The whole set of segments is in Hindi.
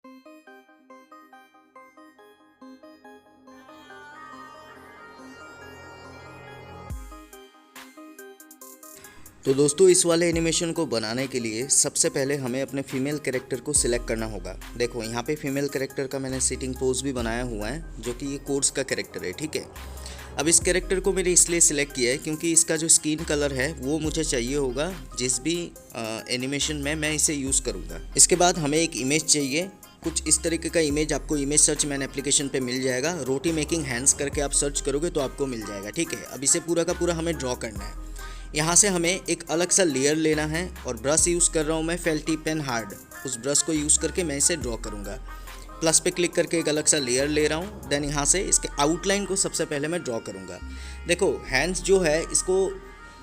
तो दोस्तों, इस वाले एनिमेशन को बनाने के लिए सबसे पहले हमें अपने फीमेल कैरेक्टर को सिलेक्ट करना होगा। देखो यहाँ पे फीमेल कैरेक्टर का मैंने सिटिंग पोज भी बनाया हुआ है, जो कि ये कोर्स का कैरेक्टर है, ठीक है। अब इस कैरेक्टर को मैंने इसलिए सिलेक्ट किया है क्योंकि इसका जो स्किन कलर है वो मुझे चाहिए होगा जिस भी एनिमेशन में मैं इसे यूज़ करूँगा। इसके बाद हमें एक इमेज चाहिए, कुछ इस तरीके का इमेज आपको इमेज सर्च मैन एप्लीकेशन पे मिल जाएगा। रोटी मेकिंग हैंड्स करके आप सर्च करोगे तो आपको मिल जाएगा, ठीक है। अब इसे पूरा का पूरा हमें ड्रॉ करना है। यहाँ से हमें एक अलग सा लेयर लेना है और ब्रश यूज़ कर रहा हूँ मैं फेल्टी पेन हार्ड। उस ब्रश को यूज़ करके मैं इसे ड्रॉ करूँगा। प्लस पे क्लिक करके एक अलग सा लेयर ले रहा हूँ। देन यहाँ से इसके आउटलाइन को सबसे पहले मैं ड्रॉ करूँगा। देखो हैंड्स जो है इसको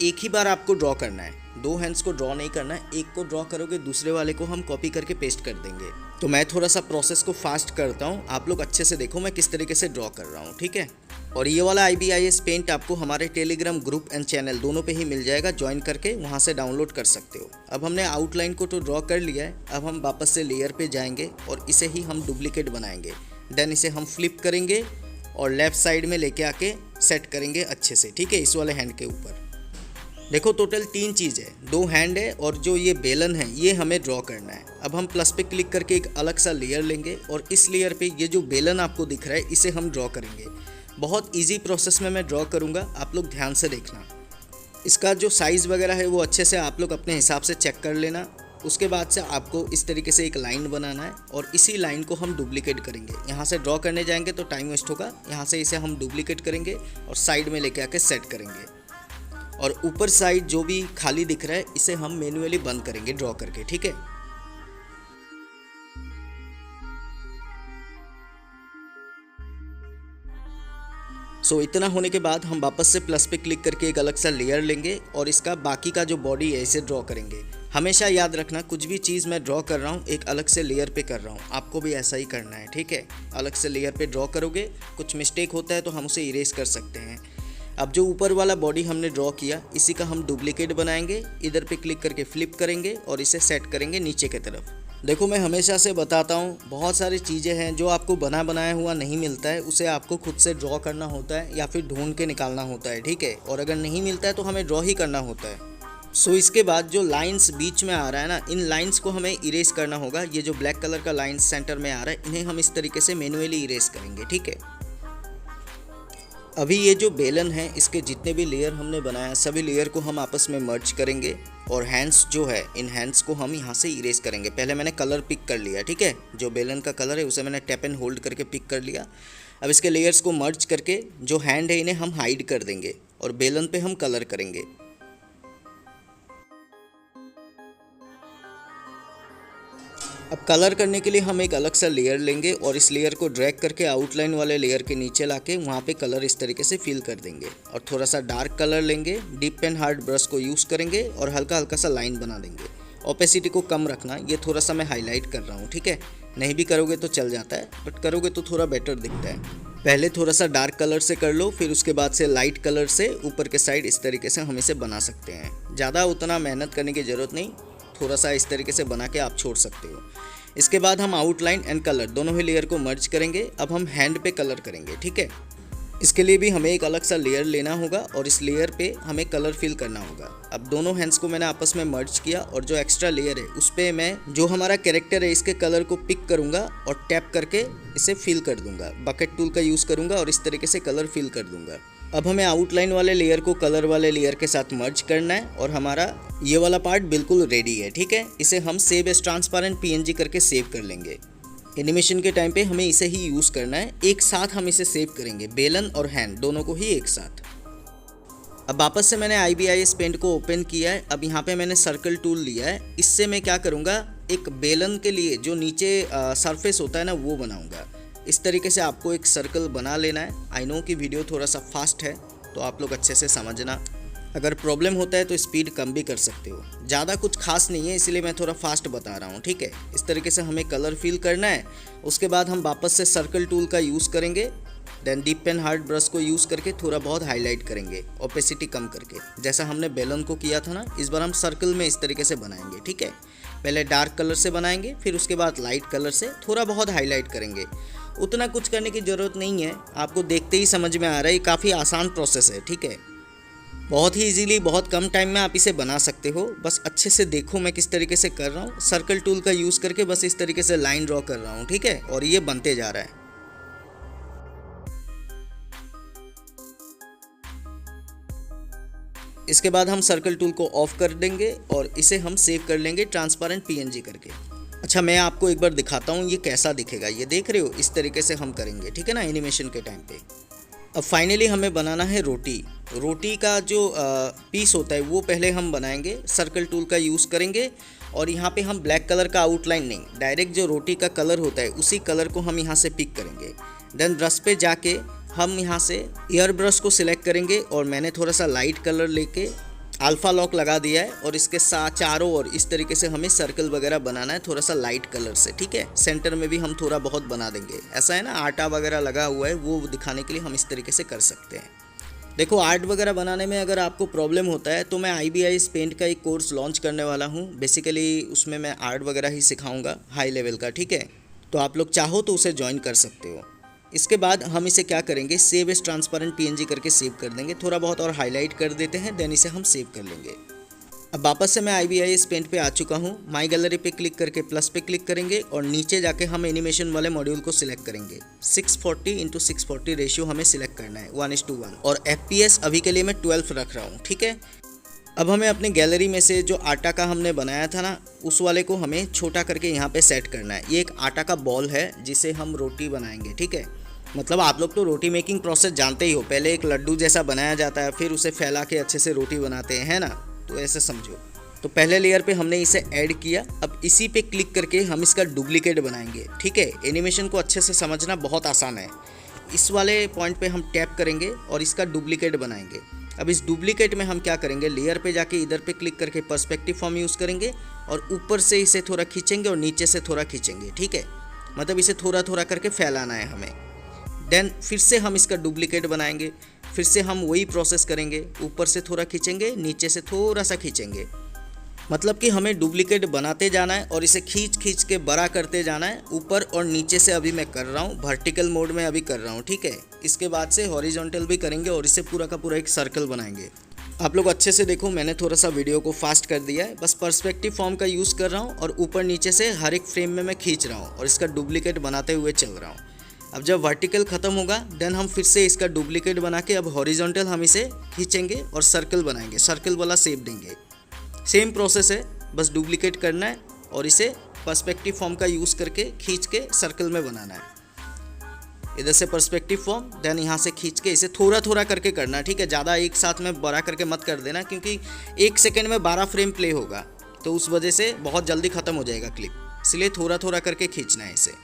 एक ही बार आपको ड्रॉ करना है, दो हैंड्स को ड्रॉ नहीं करना है। एक को ड्रॉ करोगे दूसरे वाले को हम कॉपी करके पेस्ट कर देंगे। तो मैं थोड़ा सा प्रोसेस को फास्ट करता हूँ, आप लोग अच्छे से देखो मैं किस तरीके से ड्रॉ कर रहा हूँ, ठीक है। और ये वाला IBIS पेंट आपको हमारे टेलीग्राम ग्रुप एंड चैनल दोनों पे ही मिल जाएगा, ज्वाइन करके वहाँ से डाउनलोड कर सकते हो। अब हमने आउटलाइन को तो ड्रॉ कर लिया है, अब हम वापस से लेयर पे जाएंगे और इसे ही हम डुप्लीकेट बनाएंगे। देन इसे हम फ्लिप करेंगे और लेफ़्ट साइड में लेके आके सेट करेंगे अच्छे से, ठीक है, इस वाले हैंड के ऊपर। देखो टोटल 3 चीज़ है, 2 हैंड है और जो ये बेलन है ये हमें ड्रॉ करना है। अब हम प्लस पे क्लिक करके एक अलग सा लेयर लेंगे और इस लेयर पे ये जो बेलन आपको दिख रहा है इसे हम ड्रॉ करेंगे। बहुत इजी प्रोसेस में मैं ड्रॉ करूँगा, आप लोग ध्यान से देखना। इसका जो साइज़ वगैरह है वो अच्छे से आप लोग अपने हिसाब से चेक कर लेना। उसके बाद से आपको इस तरीके से एक लाइन बनाना है और इसी लाइन को हम डुप्लीकेट करेंगे। यहाँ से ड्रॉ करने जाएंगे तो टाइम वेस्ट होगा, यहाँ से इसे हम डुप्लीकेट करेंगे और साइड में लेके आके सेट करेंगे। और ऊपर साइड जो भी खाली दिख रहा है इसे हम मैन्युअली बंद करेंगे ड्रॉ करके, ठीक है। सो इतना होने के बाद हम वापस से प्लस पे क्लिक करके एक अलग सा लेयर लेंगे और इसका बाकी का जो बॉडी है इसे ड्रॉ करेंगे। हमेशा याद रखना, कुछ भी चीज़ मैं ड्रॉ कर रहा हूँ एक अलग से लेयर पे कर रहा हूँ, आपको भी ऐसा ही करना है, ठीक है। अलग से लेयर पे ड्रॉ करोगे, कुछ मिस्टेक होता है तो हम उसे इरेज कर सकते हैं। अब जो ऊपर वाला बॉडी हमने ड्रॉ किया इसी का हम डुप्लीकेट बनाएंगे। इधर पे क्लिक करके फ्लिप करेंगे और इसे सेट करेंगे नीचे की तरफ। देखो मैं हमेशा से बताता हूँ, बहुत सारी चीज़ें हैं जो आपको बनाया हुआ नहीं मिलता है, उसे आपको खुद से ड्रॉ करना होता है या फिर ढूंढ के निकालना होता है, ठीक है। और अगर नहीं मिलता है तो हमें ड्रॉ ही करना होता है। सो इसके बाद जो लाइंस बीच में आ रहा है ना, इन लाइंस को हमें इरेज करना होगा। ये जो ब्लैक कलर का लाइंस सेंटर में आ रहा है इन्हें हम इस तरीके से मैन्युअली इरेज करेंगे, ठीक है। अभी ये जो बेलन है इसके जितने भी लेयर हमने बनाया सभी लेयर को हम आपस में मर्ज करेंगे और हैंड्स जो है इन हैंड्स को हम यहाँ से इरेज करेंगे। पहले मैंने कलर पिक कर लिया, ठीक है, जो बेलन का कलर है उसे मैंने टैप एंड होल्ड करके पिक कर लिया। अब इसके लेयर्स को मर्ज करके जो हैंड है इन्हें हम हाइड कर देंगे और बेलन पे हम कलर करेंगे। अब कलर करने के लिए हम एक अलग सा लेयर लेंगे और इस लेयर को ड्रैग करके आउटलाइन वाले लेयर के नीचे लाके वहाँ पे कलर इस तरीके से फिल कर देंगे और थोड़ा सा डार्क कलर लेंगे। डीप पेन हार्ड ब्रश को यूज़ करेंगे और हल्का हल्का सा लाइन बना देंगे। ओपेसिटी को कम रखना, ये थोड़ा सा मैं हाईलाइट कर रहा हूँ, ठीक है। नहीं भी करोगे तो चल जाता है, बट करोगे तो थोड़ा बेटर दिखता है। पहले थोड़ा सा डार्क कलर से कर लो, फिर उसके बाद से लाइट कलर से ऊपर के साइड इस तरीके से हम इसे बना सकते हैं। ज़्यादा उतना मेहनत करने की ज़रूरत नहीं, थोड़ा सा इस तरीके से बना के आप छोड़ सकते हो। इसके बाद हम आउटलाइन एंड कलर दोनों ही लेयर को मर्ज करेंगे। अब हम हैंड पे कलर करेंगे, ठीक है। इसके लिए भी हमें एक अलग सा लेयर लेना होगा और इस लेयर पे हमें कलर फिल करना होगा। अब दोनों हैंड्स को मैंने आपस में मर्ज किया और जो एक्स्ट्रा लेयर है उस पर मैं जो हमारा कैरेक्टर है इसके कलर को पिक करूँगा और टैप करके इसे फिल कर दूँगा। बकेट टूल का यूज़ करूँगा और इस तरीके से कलर फिल कर दूँगा। अब हमें आउटलाइन वाले लेयर को कलर वाले लेयर के साथ मर्ज करना है और हमारा ये वाला पार्ट बिल्कुल रेडी है, ठीक है। इसे हम सेव एज ट्रांसपेरेंट PNG करके सेव कर लेंगे। एनिमेशन के टाइम पे हमें इसे ही यूज़ करना है, एक साथ हम इसे सेव करेंगे, बेलन और हैंड दोनों को ही एक साथ। अब वापस से मैंने IBIS पेंट को ओपन किया है। अब यहाँ पे मैंने सर्कल टूल लिया है। इससे मैं क्या करूँगा, एक बेलन के लिए जो नीचे सरफेस होता है ना वो बनाऊँगा। इस तरीके से आपको एक सर्कल बना लेना है। आई नो कि वीडियो थोड़ा सा फास्ट है तो आप लोग अच्छे से समझना। अगर प्रॉब्लम होता है तो स्पीड कम भी कर सकते हो। ज़्यादा कुछ खास नहीं है इसलिए मैं थोड़ा फास्ट बता रहा हूँ, ठीक है। इस तरीके से हमें कलर फिल करना है। उसके बाद हम वापस से सर्कल टूल का यूज़ करेंगे। Then deep pen hard brush को यूज़ करके थोड़ा बहुत हाईलाइट करेंगे, ओपेसिटी कम करके, जैसा हमने बैलून को किया था ना। इस बार हम सर्कल में इस तरीके से बनाएंगे, ठीक है। पहले डार्क कलर से बनाएंगे, फिर उसके बाद लाइट कलर से थोड़ा बहुत हाईलाइट करेंगे। उतना कुछ करने की ज़रूरत नहीं है, आपको देखते ही समझ में आ रहा है, ये काफ़ी आसान प्रोसेस है, ठीक है। बहुत ही इजीली, बहुत कम टाइम में आप इसे बना सकते हो। बस अच्छे से देखो मैं किस तरीके से कर रहा हूँ। सर्कल टूल का यूज़ करके बस इस तरीके से लाइन ड्रॉ कर रहा हूँ, ठीक है, और ये बनते जा रहा है। इसके बाद हम सर्कल टूल को ऑफ कर देंगे और इसे हम सेव कर लेंगे ट्रांसपेरेंट पीएनजी करके। अच्छा, मैं आपको एक बार दिखाता हूँ ये कैसा दिखेगा। ये देख रहे हो, इस तरीके से हम करेंगे, ठीक है ना, एनिमेशन के टाइम पे। अब फाइनली हमें बनाना है रोटी। रोटी का जो पीस होता है वो पहले हम बनाएंगे, सर्कल टूल का यूज़ करेंगे। और यहाँ पे हम ब्लैक कलर का आउटलाइन नहीं, डायरेक्ट जो रोटी का कलर होता है उसी कलर को हम यहाँ से पिक करेंगे। देन ब्रश पे जाके हम यहाँ से एयर ब्रश को सिलेक्ट करेंगे और मैंने थोड़ा सा लाइट कलर लेके अल्फ़ा लॉक लगा दिया है। और इसके साथ चारों ओर इस तरीके से हमें सर्कल वगैरह बनाना है, थोड़ा सा लाइट कलर से, ठीक है। सेंटर में भी हम थोड़ा बहुत बना देंगे। ऐसा है ना, आटा वगैरह लगा हुआ है, वो दिखाने के लिए हम इस तरीके से कर सकते हैं। देखो, आर्ट वगैरह बनाने में अगर आपको प्रॉब्लम होता है तो मैं IBIS पेंट का एक कोर्स लॉन्च करने वाला हूँ। बेसिकली उसमें मैं आर्ट वगैरह ही सिखाऊंगा, हाई लेवल का, ठीक है। तो आप लोग चाहो तो उसे ज्वाइन कर सकते हो। इसके बाद हम इसे क्या करेंगे, सेव एज ट्रांसपेरेंट पीएनजी करके सेव कर देंगे। थोड़ा बहुत और हाईलाइट कर देते हैं, देन इसे हम सेव कर लेंगे। अब वापस से मैं IBIS पेंट पे आ चुका हूँ। माई गैलरी पे क्लिक करके प्लस पे क्लिक करेंगे और नीचे जाके हम एनिमेशन वाले मॉड्यूल को सिलेक्ट करेंगे। 640x640 रेशियो हमें सिलेक्ट करना है, 1:1। और FPS अभी के लिए मैं 12 रख रहा हूँ, ठीक है। अब हमें अपनी गैलरी में से जो आटा का हमने बनाया था ना, उस वाले को हमें छोटा करके यहाँ पे सेट करना है। ये एक आटा का बॉल है जिसे हम रोटी बनाएंगे, ठीक है। मतलब आप लोग तो रोटी मेकिंग प्रोसेस जानते ही हो, पहले एक लड्डू जैसा बनाया जाता है, फिर उसे फैला के अच्छे से रोटी बनाते हैं, है ना। तो ऐसे समझो। तो पहले लेयर पे हमने इसे ऐड किया। अब इसी पे क्लिक करके हम इसका डुप्लीकेट बनाएंगे, ठीक है। एनिमेशन को अच्छे से समझना बहुत आसान है। इस वाले पॉइंट पे हम टैप करेंगे और इसका डुप्लीकेट बनाएंगे। अब इस डुप्लीकेट में हम क्या करेंगे, लेयर पे जाके इधर पे क्लिक करके पर्सपेक्टिव फॉर्म यूज़ करेंगे और ऊपर से इसे थोड़ा खींचेंगे और नीचे से थोड़ा खींचेंगे, ठीक है। मतलब इसे थोड़ा थोड़ा करके फैलाना है हमें। देन फिर से हम इसका डुप्लीकेट बनाएंगे। फिर से हम वही प्रोसेस करेंगे, ऊपर से थोड़ा खींचेंगे, नीचे से थोड़ा सा खींचेंगे। मतलब कि हमें डुप्लीकेट बनाते जाना है और इसे खींच खींच के बड़ा करते जाना है, ऊपर और नीचे से। अभी मैं कर रहा हूँ वर्टिकल मोड में, अभी कर रहा हूँ, ठीक है। इसके बाद से हॉरिजॉन्टल भी करेंगे और इसे पूरा का पूरा एक सर्कल बनाएंगे। आप लोग अच्छे से देखो, मैंने थोड़ा सा वीडियो को फास्ट कर दिया है। बस पर्सपेक्टिव फॉर्म का यूज़ कर रहा हूँ और ऊपर नीचे से हर एक फ्रेम में मैं खींच रहा हूँ और इसका डुप्लीकेट बनाते हुए चल रहा हूँ। अब जब वर्टिकल ख़त्म होगा देन हम फिर से इसका डुप्लीकेट बना के अब हॉरिजॉन्टल हम इसे खींचेंगे और सर्कल बनाएंगे, सर्कल वाला शेप देंगे। सेम प्रोसेस है, बस डुप्लीकेट करना है और इसे पर्सपेक्टिव फॉर्म का यूज़ करके खींच के सर्कल में बनाना है। इधर से पर्सपेक्टिव फॉर्म, देन यहाँ से खींच के इसे थोड़ा थोड़ा करके करना है, ठीक है। ज़्यादा एक साथ में बड़ा करके मत कर देना, क्योंकि 1 सेकेंड में 12 फ्रेम प्ले होगा, तो उस वजह से बहुत जल्दी ख़त्म हो जाएगा क्लिप। इसलिए थोड़ा थोड़ा करके खींचना है इसे।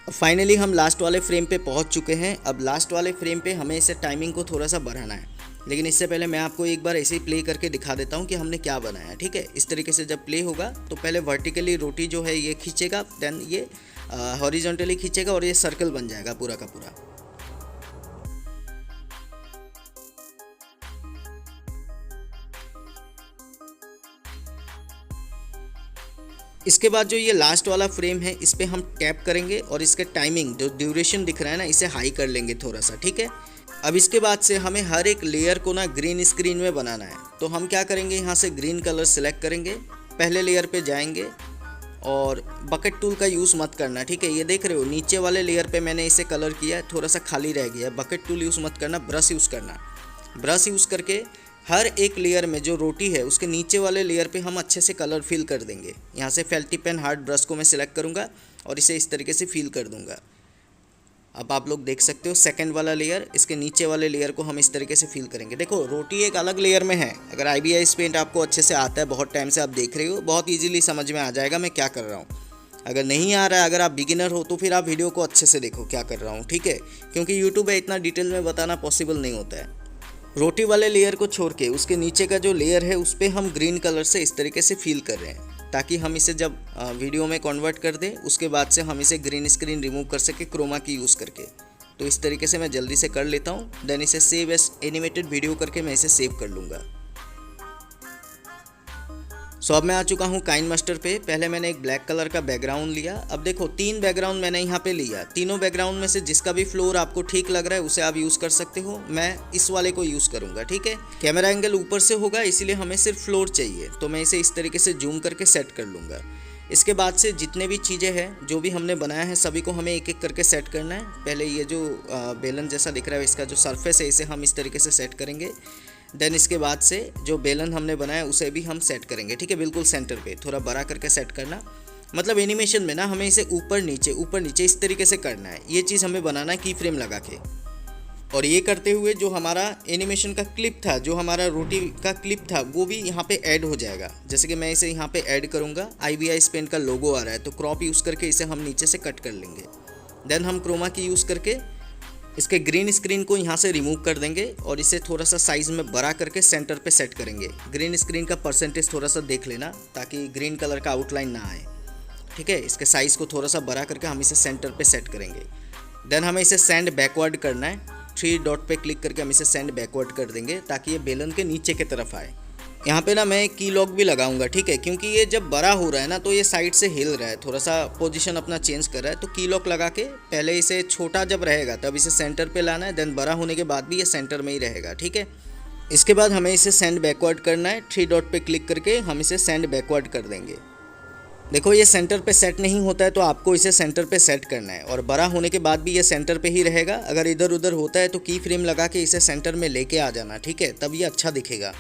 फाइनली हम लास्ट वाले फ्रेम पे पहुंच चुके हैं। अब लास्ट वाले फ्रेम पे हमें इसे टाइमिंग को थोड़ा सा बढ़ाना है, लेकिन इससे पहले मैं आपको एक बार ऐसे ही प्ले करके दिखा देता हूं कि हमने क्या बनाया, ठीक है। इस तरीके से जब प्ले होगा तो पहले वर्टिकली रोटी जो है ये खींचेगा, देन ये हॉरिजॉन्टली खींचेगा और ये सर्कल बन जाएगा पूरा का पूरा। इसके बाद जो ये लास्ट वाला फ्रेम है इस पे हम टैप करेंगे और इसके टाइमिंग जो ड्यूरेशन दिख रहा है ना, इसे हाई कर लेंगे थोड़ा सा, ठीक है। अब इसके बाद से हमें हर एक लेयर को ना ग्रीन स्क्रीन में बनाना है। तो हम क्या करेंगे, यहाँ से ग्रीन कलर सेलेक्ट करेंगे, पहले लेयर पे जाएंगे और बकेट टूल का यूज़ मत करना, ठीक है। ये देख रहे हो नीचे वाले लेयर पे मैंने इसे कलर किया, थोड़ा सा खाली रह गया। बकेट टूल यूज़ मत करना, ब्रश यूज़ करना। ब्रश यूज़ करके हर एक लेयर में जो रोटी है उसके नीचे वाले लेयर पे हम अच्छे से कलर फिल कर देंगे। यहाँ से फेल्टी पेन हार्ड ब्रश को मैं सिलेक्ट करूँगा और इसे इस तरीके से फिल कर दूँगा। अब आप लोग देख सकते हो सेकंड वाला लेयर, इसके नीचे वाले लेयर को हम इस तरीके से फिल करेंगे। देखो रोटी एक अलग लेयर में है। अगर IBIS पेंट आपको अच्छे से आता है, बहुत टाइम से आप देख रहे हो, बहुत ईजिली समझ में आ जाएगा मैं क्या कर रहा हूँ। अगर नहीं आ रहा है, अगर आप बिगिनर हो तो फिर आप वीडियो को अच्छे से देखो क्या कर रहा हूँ, ठीक है। क्योंकि यूट्यूब है, इतना डिटेल में बताना पॉसिबल नहीं होता है। रोटी वाले लेयर को छोड़ के उसके नीचे का जो लेयर है उस पर हम ग्रीन कलर से इस तरीके से फिल कर रहे हैं। ताकि हम इसे जब वीडियो में कन्वर्ट कर दें उसके बाद से हम इसे ग्रीन स्क्रीन रिमूव कर सके क्रोमा की यूज़ करके। तो इस तरीके से मैं जल्दी से कर लेता हूँ, देन इसे सेव एज एनिमेटेड वीडियो करके मैं इसे सेव कर लूँगा। सो अब मैं आ चुका हूँ काइनमास्टर पे। पहले मैंने एक ब्लैक कलर का बैकग्राउंड लिया। अब देखो 3 बैकग्राउंड मैंने यहाँ पे लिया। तीनों बैकग्राउंड में से जिसका भी फ्लोर आपको ठीक लग रहा है उसे आप यूज़ कर सकते हो। मैं इस वाले को यूज़ करूँगा, ठीक है। कैमरा एंगल ऊपर से होगा इसीलिए हमें सिर्फ फ्लोर चाहिए, तो मैं इसे इस तरीके से जूम करके सेट कर लूँगा। इसके बाद से जितने भी चीज़ें हैं जो भी हमने बनाया है सभी को हमें एक एक करके सेट करना है। पहले ये जो बेलन जैसा दिख रहा है इसका जो सरफेस है इसे हम इस तरीके से सेट करेंगे। देन इसके बाद से जो बेलन हमने बनाया उसे भी हम सेट करेंगे, ठीक है। बिल्कुल सेंटर पे थोड़ा बड़ा करके सेट करना, मतलब एनिमेशन में ना हमें इसे ऊपर नीचे इस तरीके से करना है। ये चीज़ हमें बनाना है की फ्रेम लगा के। और ये करते हुए जो हमारा एनिमेशन का क्लिप था, जो हमारा रोटी का क्लिप था, वो भी यहाँ पे ऐड हो जाएगा। जैसे कि मैं इसे यहाँ पे ऐड करूँगा, IBI स्पेन का लोगो आ रहा है तो क्रॉप यूज़ करके इसे हम नीचे से कट कर लेंगे। देन हम क्रोमा की यूज़ करके इसके ग्रीन स्क्रीन को यहाँ से रिमूव कर देंगे और इसे थोड़ा सा साइज़ में बड़ा करके सेंटर पे सेट करेंगे। ग्रीन स्क्रीन का परसेंटेज थोड़ा सा देख लेना ताकि ग्रीन कलर का आउटलाइन ना आए, ठीक है। इसके साइज़ को थोड़ा सा बड़ा करके हम इसे सेंटर पे सेट करेंगे। देन हमें इसे सेंड बैकवर्ड करना है। 3 डॉट पे क्लिक करके हम इसे सेंड बैकवर्ड कर देंगे ताकि ये बेलन के नीचे की तरफ आए। यहाँ पे ना मैं की लॉक भी लगाऊंगा, ठीक है, क्योंकि ये जब बड़ा हो रहा है ना तो ये साइड से हिल रहा है, थोड़ा सा पोजीशन अपना चेंज कर रहा है। तो की लॉक लगा के पहले इसे छोटा जब रहेगा तब इसे सेंटर पे लाना है, देन बड़ा होने के बाद भी ये सेंटर में ही रहेगा, ठीक है। इसके बाद हमें इसे सेंड बैकवर्ड करना है। 3 डॉट पे क्लिक करके हम इसे सेंड बैकवर्ड कर देंगे। देखो ये सेंटर पे सेट नहीं होता है तो आपको इसे सेंटर पे सेट करना है और बड़ा होने के बाद भी ये सेंटर पे ही रहेगा। अगर इधर उधर होता है तो की फ्रेम लगा के इसे सेंटर में लेके आ जाना, ठीक है, तब ये अच्छा दिखेगा।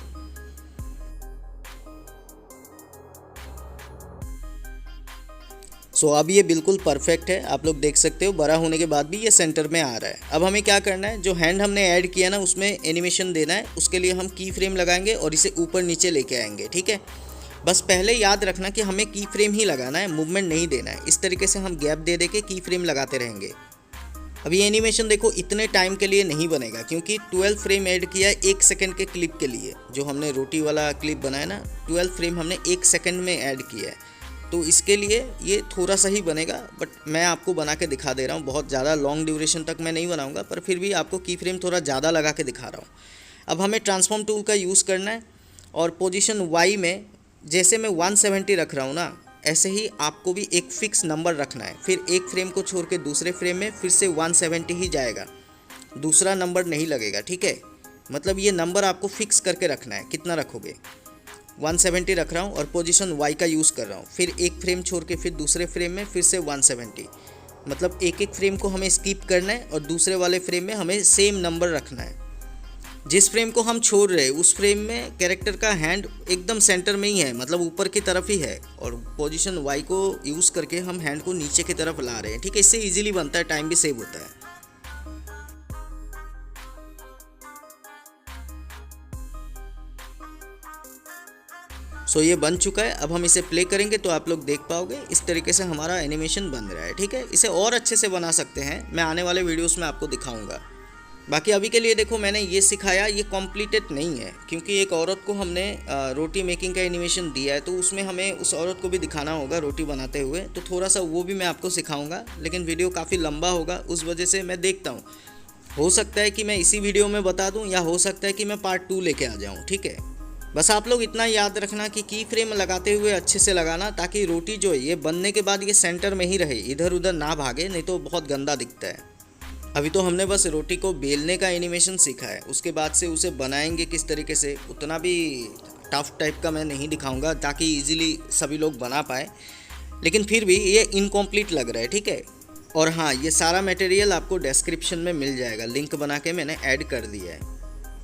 सो अब ये बिल्कुल परफेक्ट है, आप लोग देख सकते हो बड़ा होने के बाद भी ये सेंटर में आ रहा है। अब हमें क्या करना है, जो हैंड हमने ऐड किया ना उसमें एनिमेशन देना है। उसके लिए हम की फ्रेम लगाएंगे और इसे ऊपर नीचे लेके आएंगे, ठीक है। बस पहले याद रखना कि हमें की फ्रेम ही लगाना है, मूवमेंट नहीं देना है। इस तरीके से हम गैप दे के की फ्रेम लगाते रहेंगे। अब ये एनिमेशन देखो इतने टाइम के लिए नहीं बनेगा क्योंकि 12 फ्रेम ऐड किया है 1 सेकंड के क्लिप के लिए। जो हमने रोटी वाला क्लिप बनाया ना 12 फ्रेम हमने 1 सेकंड में ऐड किया है, तो इसके लिए ये थोड़ा सा ही बनेगा। बट मैं आपको बना के दिखा दे रहा हूँ, बहुत ज़्यादा लॉन्ग ड्यूरेशन तक मैं नहीं बनाऊँगा, पर फिर भी आपको की फ्रेम थोड़ा ज़्यादा लगा के दिखा रहा हूँ। अब हमें ट्रांसफॉर्म टूल का यूज़ करना है और पोजीशन Y में जैसे मैं 170 रख रहा हूँ ना, ऐसे ही आपको भी एक फ़िक्स नंबर रखना है। फिर एक फ्रेम को छोड़ के दूसरे फ्रेम में फिर से 170 ही जाएगा, दूसरा नंबर नहीं लगेगा, ठीक है। मतलब ये नंबर आपको फिक्स करके रखना है, कितना रखोगे। 170 रख रहा हूँ और पोजीशन Y का यूज़ कर रहा हूँ। फिर एक फ्रेम छोड़ के फिर दूसरे फ्रेम में फिर से 170, मतलब एक एक फ्रेम को हमें स्किप करना है और दूसरे वाले फ्रेम में हमें सेम नंबर रखना है। जिस फ्रेम को हम छोड़ रहे हैं उस फ्रेम में कैरेक्टर का हैंड एकदम सेंटर में ही है, मतलब ऊपर की तरफ ही है, और पोजीशन Y को यूज़ करके हम हैंड को नीचे की तरफ ला रहे हैं, ठीक है। इससे इजीली बनता है, टाइम भी सेव होता है। सो ये बन चुका है। अब हम इसे प्ले करेंगे तो आप लोग देख पाओगे इस तरीके से हमारा एनिमेशन बन रहा है, ठीक है। इसे और अच्छे से बना सकते हैं, मैं आने वाले वीडियोस में आपको दिखाऊंगा। बाकी अभी के लिए देखो मैंने ये सिखाया, ये कॉम्प्लीटेड नहीं है क्योंकि एक औरत को हमने रोटी मेकिंग का एनिमेशन दिया है, तो उसमें हमें उस औरत को भी दिखाना होगा रोटी बनाते हुए, तो थोड़ा सा वो भी मैं आपको सिखाऊंगा। लेकिन वीडियो काफ़ी लंबा होगा, उस वजह से मैं देखता हूँ, हो सकता है कि मैं इसी वीडियो में बता दूँ या हो सकता है कि मैं पार्ट 2 लेके आ जाऊँ, ठीक है। बस आप लोग इतना याद रखना कि की फ्रेम लगाते हुए अच्छे से लगाना, ताकि रोटी जो है ये बनने के बाद ये सेंटर में ही रहे, इधर उधर ना भागे, नहीं तो बहुत गंदा दिखता है। अभी तो हमने बस रोटी को बेलने का एनिमेशन सीखा है, उसके बाद से उसे बनाएंगे किस तरीके से, उतना भी टफ टाइप का मैं नहीं दिखाऊंगा ताकि इजीली सभी लोग बना पाए। लेकिन फिर भी ये इनकम्प्लीट लग रहा है, ठीक है। और हाँ, ये सारा मटेरियल आपको डिस्क्रिप्शन में मिल जाएगा, लिंक बना के मैंने ऐड कर दिया है।